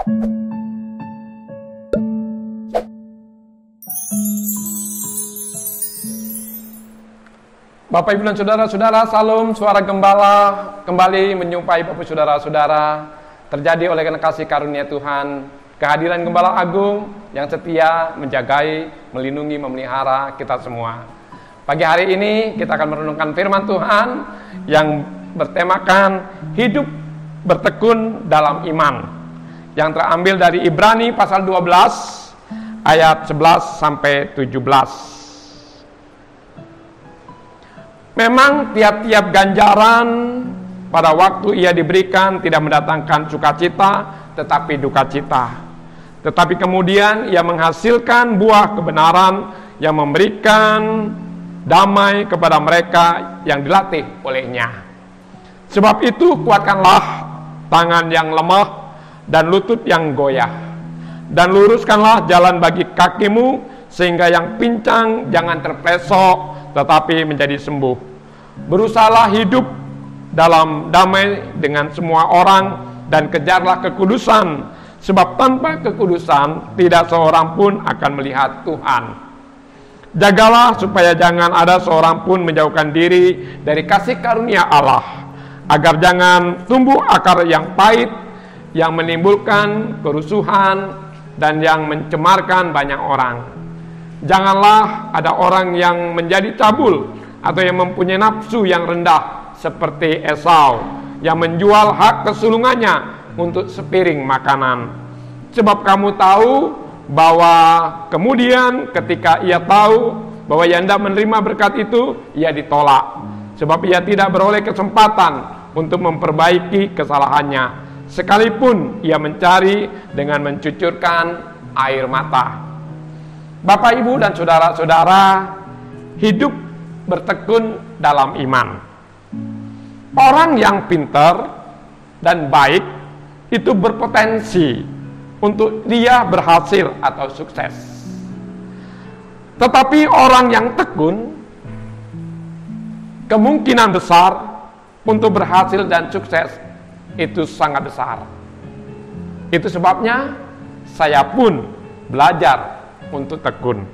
Bapak, Ibu, dan Saudara-saudara, Salam Suara Gembala kembali menyumpai Bapak Saudara-saudara terjadi oleh karena kasih karunia Tuhan, kehadiran Gembala Agung yang setia menjagai, melindungi, memelihara kita semua. Pagi hari ini kita akan merenungkan firman Tuhan yang bertemakan hidup bertekun dalam iman, yang terambil dari Ibrani pasal 12 ayat 11 sampai 17. Memang tiap-tiap ganjaran pada waktu ia diberikan tidak mendatangkan sukacita, tetapi duka cita. Tetapi kemudian ia menghasilkan buah kebenaran yang memberikan damai kepada mereka yang dilatih olehnya. Sebab itu kuatkanlah tangan yang lemah dan lutut yang goyah, dan luruskanlah jalan bagi kakimu, sehingga yang pincang jangan terpesok, tetapi menjadi sembuh. Berusahalah hidup dalam damai dengan semua orang, dan kejarlah kekudusan, sebab tanpa kekudusan tidak seorang pun akan melihat Tuhan. Jagalah supaya jangan ada seorang pun menjauhkan diri dari kasih karunia Allah, agar jangan tumbuh akar yang pahit, yang menimbulkan kerusuhan dan yang mencemarkan banyak orang. Janganlah ada orang yang menjadi cabul atau yang mempunyai nafsu yang rendah seperti Esau, yang menjual hak kesulungannya untuk sepiring makanan. Sebab kamu tahu bahwa kemudian ketika ia tahu bahwa ia hendak menerima berkat itu, ia ditolak, sebab ia tidak beroleh kesempatan untuk memperbaiki kesalahannya, sekalipun ia mencari dengan mencucurkan air mata. Bapak, Ibu, dan Saudara-saudara, hidup bertekun dalam iman. Orang yang pintar dan baik itu berpotensi untuk dia berhasil atau sukses. Tetapi orang yang tekun kemungkinan besar untuk berhasil dan sukses itu sangat besar. Itu sebabnya saya pun belajar untuk tekun.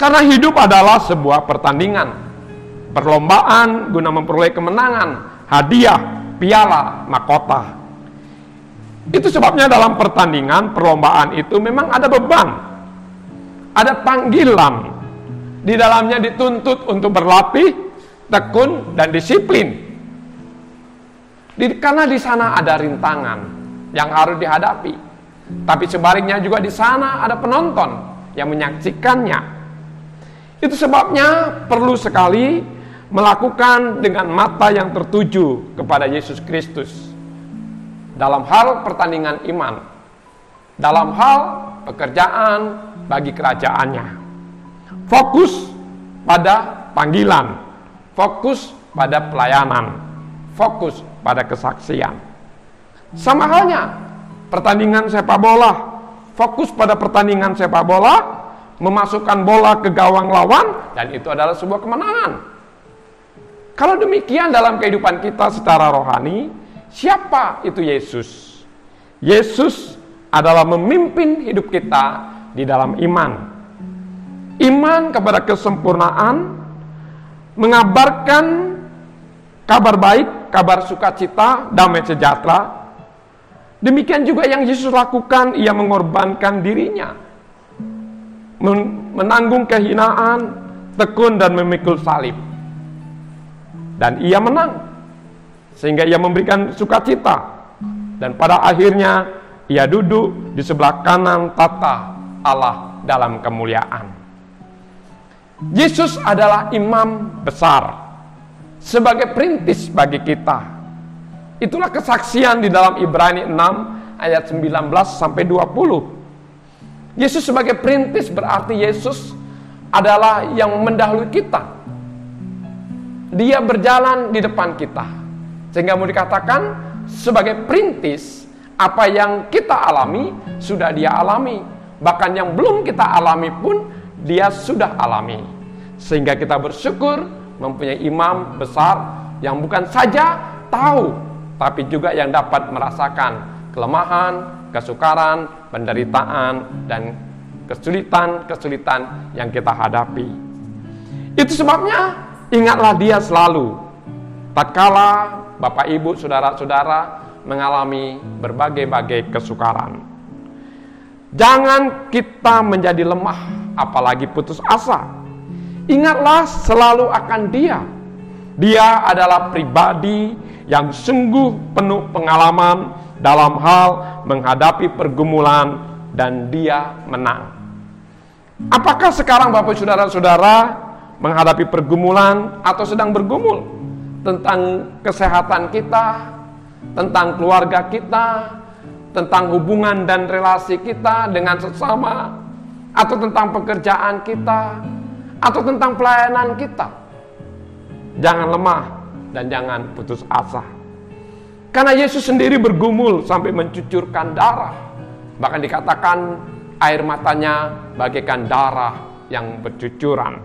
Karena hidup adalah sebuah pertandingan, perlombaan guna memperoleh kemenangan, hadiah, piala, mahkota. Itu sebabnya dalam pertandingan, perlombaan itu memang ada beban, ada panggilan. Di dalamnya dituntut untuk berlatih, tekun, dan disiplin. Karena di sana ada rintangan yang harus dihadapi. Tapi sebaliknya juga di sana ada penonton yang menyaksikannya. Itu sebabnya perlu sekali melakukan dengan mata yang tertuju kepada Yesus Kristus dalam hal pertandingan iman, dalam hal pekerjaan bagi kerajaannya. Fokus pada panggilan, fokus pada pelayanan, fokus pada kesaksian. Sama halnya pertandingan sepak bola, fokus pada pertandingan sepak bola, memasukkan bola ke gawang lawan, dan itu adalah sebuah kemenangan. Kalau demikian dalam kehidupan kita secara rohani, siapa itu Yesus? Yesus adalah memimpin hidup kita di dalam iman. Iman kepada kesempurnaan, mengabarkan kabar baik, kabar sukacita, damai sejahtera. Demikian juga yang Yesus lakukan, ia mengorbankan dirinya, menanggung kehinaan, tekun dan memikul salib. Dan ia menang, sehingga ia memberikan sukacita. Dan pada akhirnya ia duduk di sebelah kanan tata Allah dalam kemuliaan. Yesus adalah imam besar, sebagai perintis bagi kita. Itulah kesaksian di dalam Ibrani 6 ayat 19 sampai 20. Yesus sebagai perintis berarti Yesus adalah yang mendahului kita. Dia berjalan di depan kita. Sehingga mau dikatakan sebagai perintis, apa yang kita alami sudah dia alami. Bahkan yang belum kita alami pun dia sudah alami. Sehingga kita bersyukur mempunyai imam besar yang bukan saja tahu, tapi juga yang dapat merasakan kelemahan, kesukaran, penderitaan, dan kesulitan-kesulitan yang kita hadapi. Itu sebabnya ingatlah Dia selalu tatkala Bapak Ibu, saudara-saudara mengalami berbagai-bagai kesukaran. Jangan kita menjadi lemah, apalagi putus asa. Ingatlah selalu akan Dia. Dia adalah pribadi yang sungguh penuh pengalaman dalam hal menghadapi pergumulan, dan Dia menang. Apakah sekarang Bapak saudara-saudara menghadapi pergumulan atau sedang bergumul tentang kesehatan kita, tentang keluarga kita, tentang hubungan dan relasi kita dengan sesama, atau tentang pekerjaan kita, atau tentang pelayanan kita? Jangan lemah dan jangan putus asa. Karena Yesus sendiri bergumul sampai mencucurkan darah. Bahkan dikatakan air matanya bagaikan darah yang bercucuran.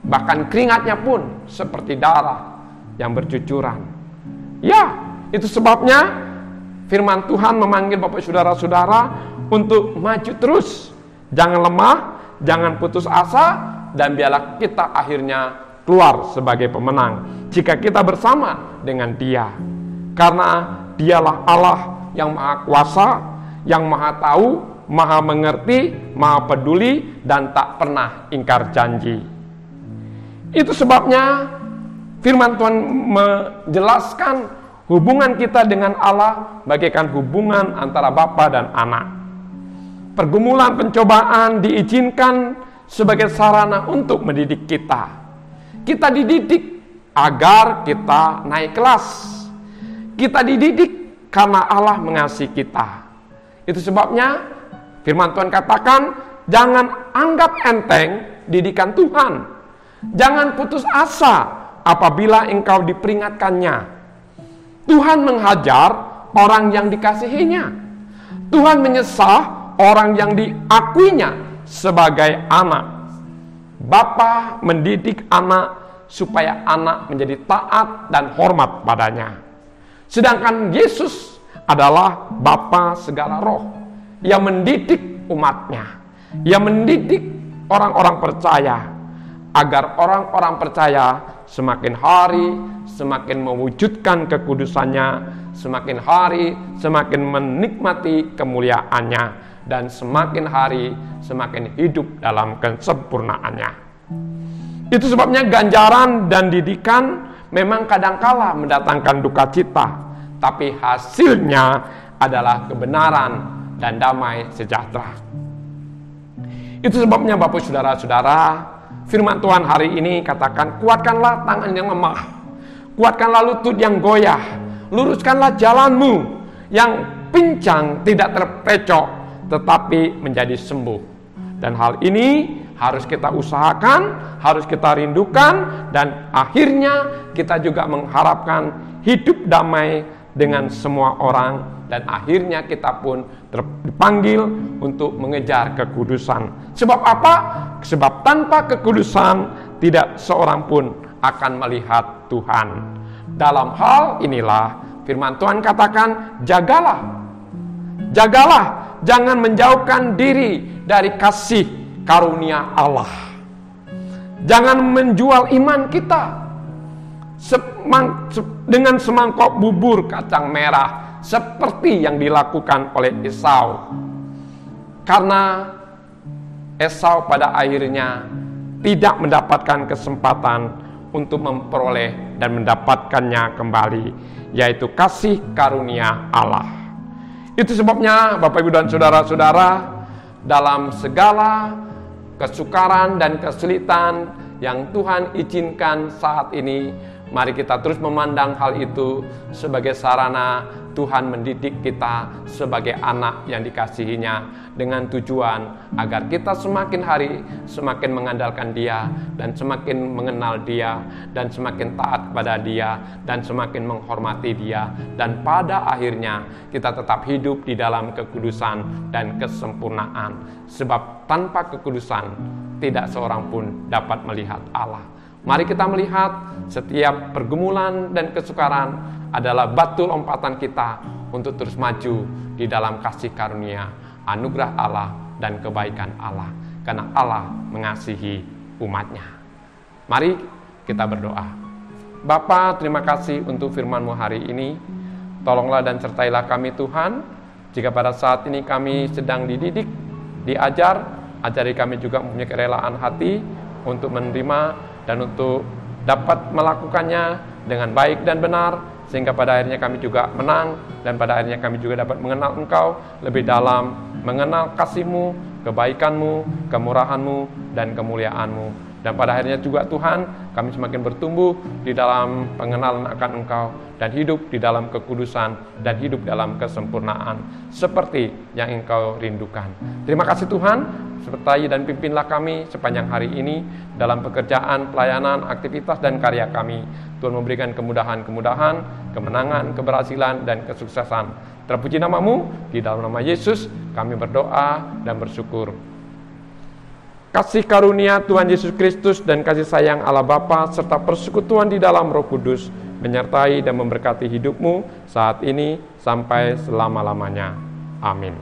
Bahkan keringatnya pun seperti darah yang bercucuran. Ya, itu sebabnya firman Tuhan memanggil Bapak saudara-saudara untuk maju terus. Jangan lemah, jangan putus asa, dan biarlah kita akhirnya keluar sebagai pemenang jika kita bersama dengan Dia. Karena Dialah Allah yang Maha Kuasa, yang Maha Tahu, Maha Mengerti, Maha Peduli, dan tak pernah ingkar janji. Itu sebabnya firman Tuhan menjelaskan hubungan kita dengan Allah bagaikan hubungan antara bapa dan anak. Pergumulan, pencobaan diizinkan sebagai sarana untuk mendidik kita. Kita dididik agar kita naik kelas. Kita dididik karena Allah mengasihi kita. Itu sebabnya firman Tuhan katakan, jangan anggap enteng didikan Tuhan. Jangan putus asa apabila engkau diperingatkannya. Tuhan menghajar orang yang dikasihinya. Tuhan menyesah orang yang diakuinya sebagai anak. Bapa mendidik anak supaya anak menjadi taat dan hormat padanya. Sedangkan Yesus adalah Bapa segala roh yang mendidik umatnya, yang mendidik orang-orang percaya, agar orang-orang percaya semakin hari semakin mewujudkan kekudusannya, semakin hari semakin menikmati kemuliaannya, dan semakin hari semakin hidup dalam kesempurnaannya. Itu sebabnya ganjaran dan didikan memang kadangkala mendatangkan duka cita, tapi hasilnya adalah kebenaran dan damai sejahtera. Itu sebabnya Bapak saudara-saudara, firman Tuhan hari ini katakan, kuatkanlah tangan yang lemah, kuatkanlah lutut yang goyah, luruskanlah jalanmu, yang pincang tidak terpecok, tetapi menjadi sembuh. Dan hal ini harus kita usahakan, harus kita rindukan, dan akhirnya kita juga mengharapkan hidup damai dengan semua orang, dan akhirnya kita pun dipanggil untuk mengejar kekudusan. Sebab apa? Sebab tanpa kekudusan tidak seorang pun akan melihat Tuhan. Dalam hal inilah firman Tuhan katakan, jagalah, jagalah, jangan menjauhkan diri dari kasih karunia Allah. Jangan menjual iman kita dengan semangkok bubur kacang merah seperti yang dilakukan oleh Esau. Karena Esau pada akhirnya tidak mendapatkan kesempatan untuk memperoleh dan mendapatkannya kembali, yaitu kasih karunia Allah. Itu sebabnya Bapak Ibu dan saudara-saudara, dalam segala kesukaran dan kesulitan yang Tuhan izinkan saat ini, mari kita terus memandang hal itu sebagai sarana Tuhan mendidik kita sebagai anak yang dikasihinya, dengan tujuan agar kita semakin hari semakin mengandalkan Dia, dan semakin mengenal Dia, dan semakin taat kepada Dia, dan semakin menghormati Dia, dan pada akhirnya kita tetap hidup di dalam kekudusan dan kesempurnaan. Sebab tanpa kekudusan tidak seorang pun dapat melihat Allah. Mari kita melihat setiap pergumulan dan kesukaran adalah batu lompatan kita untuk terus maju di dalam kasih karunia, anugerah Allah, dan kebaikan Allah. Karena Allah mengasihi umatnya. Mari kita berdoa. Bapa, terima kasih untuk firman-Mu hari ini. Tolonglah dan sertailah kami Tuhan. Jika pada saat ini kami sedang dididik, diajar, ajari kami juga mempunyai kerelaan hati untuk menerima dan untuk dapat melakukannya dengan baik dan benar, sehingga pada akhirnya kami juga menang, dan pada akhirnya kami juga dapat mengenal Engkau lebih dalam, mengenal kasih-Mu, kebaikan-Mu, kemurahan-Mu, dan kemuliaan-Mu. Dan pada akhirnya juga Tuhan, kami semakin bertumbuh di dalam pengenalan akan Engkau, dan hidup di dalam kekudusan, dan hidup dalam kesempurnaan, seperti yang Engkau rindukan. Terima kasih Tuhan, sertai dan pimpinlah kami sepanjang hari ini, dalam pekerjaan, pelayanan, aktivitas, dan karya kami. Tuhan memberikan kemudahan-kemudahan, kemenangan, keberhasilan, dan kesuksesan. Terpuji nama-Mu, di dalam nama Yesus, kami berdoa dan bersyukur. Kasih karunia Tuhan Yesus Kristus dan kasih sayang Allah Bapa serta persekutuan di dalam Roh Kudus menyertai dan memberkati hidupmu saat ini sampai selama-lamanya. Amin.